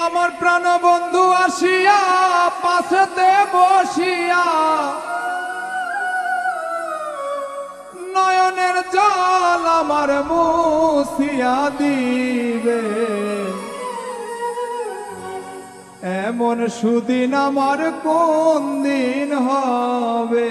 আমার প্রাণ বন্ধু আসিয়া পাশেতে বসিয়া নয়নের জল আমার মুছিয়া দিবে, এমন সুদিন আমার কোন দিন হবে।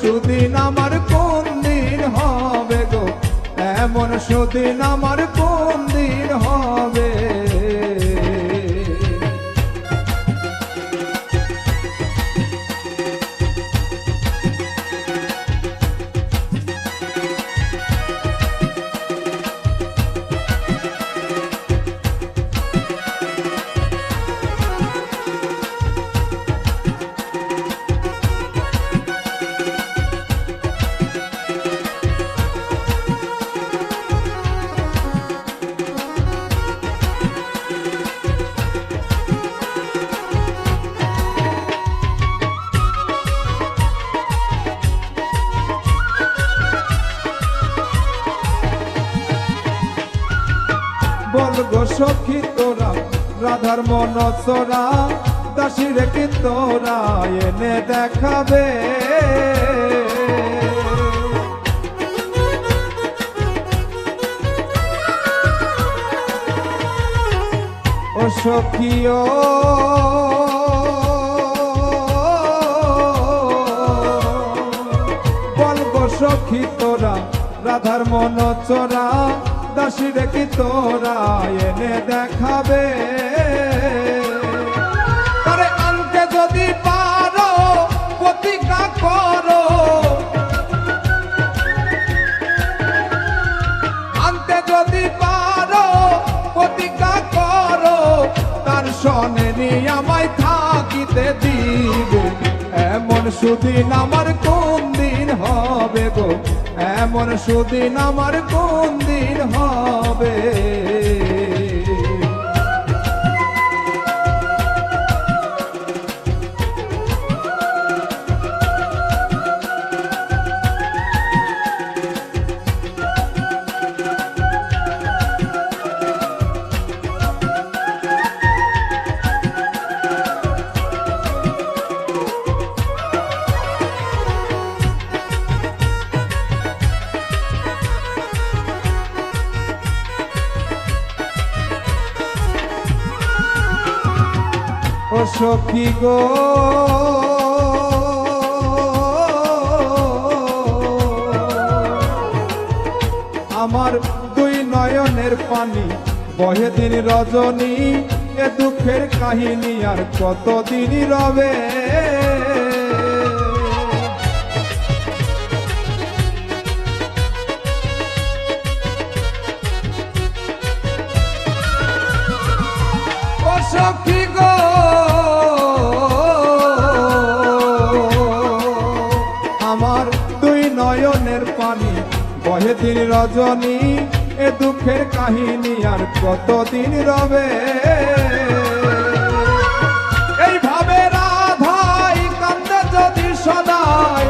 সুদিন আমার কোন দিন হবে গো, এমন সুদিন আমার কোন দিন হবে। বলগো সখী তোরা রাধার মন চোরা, দাসী রেখে তোরা এনে দেখাবে। ও সখী ও বলগো সখী তোরা রাধার মন চোরা, দাসী রেখে তোরা এনে দেখাবে। তারে আনতে যদি পারো প্রতিজ্ঞা করো, আনতে যদি পারো প্রতিজ্ঞা করো, তার সনে নিয়ে আমায় থাকিতে দিবে, এমন সুদিন আমার কোন দিন হবে গো, এমন সুদিন আমার কোন দিন হবে। ও সখী গো আমার দুই নয়নের পানি বহে দিন রজনী, এ দুঃখের কাহিনী আর কতদিন রবে। ও সখী গো আমার দুই নয়নের পানি বহে দিন রজনী, এ দুঃখের কাহিনী আর কতদিন রবে। এইভাবে রাধাই কান্দে যদি সদাই,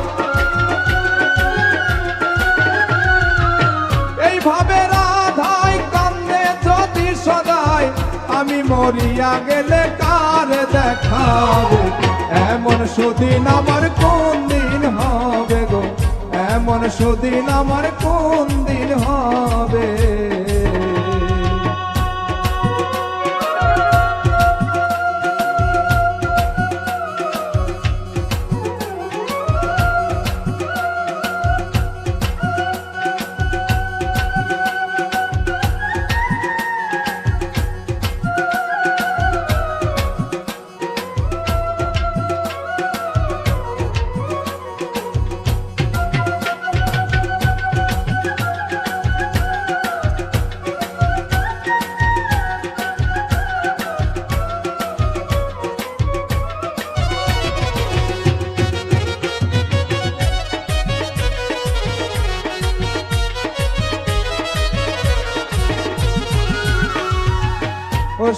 এইভাবে রাধাই কান্দে যদি সদাই, আমি মরিয়া গেলে কার দেখাবে, এমন সুদিন আমার কোন দিন হবে গো, এমন সুদিন আমার কোন দিন হবে।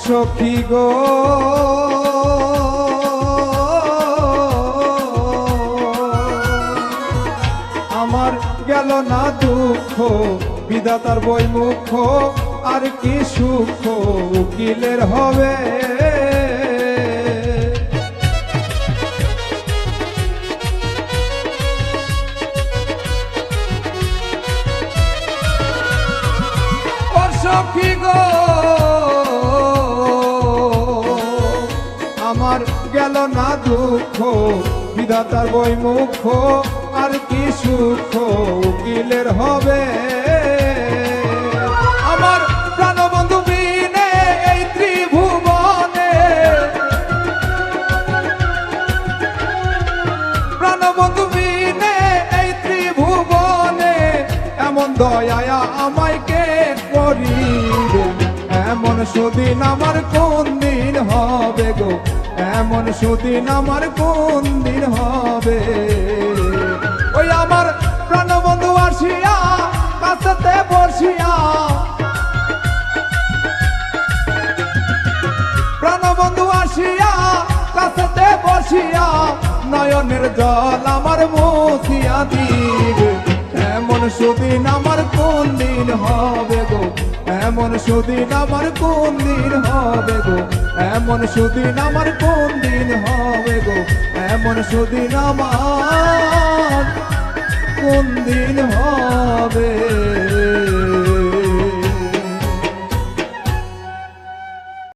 সখী গো আমার গেল না দুঃখ বিধাতার বই মুখ আর কি সুখ উকিলের হবে ও সখী গো আমার গেল না দুঃখ বিধাতার বই মুখ আর কি সুখ উকিলের হবে আমার প্রাণবন্ধু বিনে এই ত্রিভুবনে প্রাণবন্ধু বিনে এই ত্রিভুবনে এমন দয়া আমায় কে করিবে এমন সুদিন আমার কোন দিন হবে গো এমন সুদিন আমার কোন দিন হবে ওই আমার প্রাণবন্ধু আসিয়া কাছেতে বসিয়া প্রাণবন্ধু আসিয়া কাছেতে বসিয়া নয়নের জল আমার মুছিয়া দিবে এমন সুদিন আমার কোন দিন হবে গো এমন সুদিন আমার কোন দিন হবে গো এমন সুদিন আমার কোন দিন হবে গো এমন সুদিন আমার কোন দিন হবে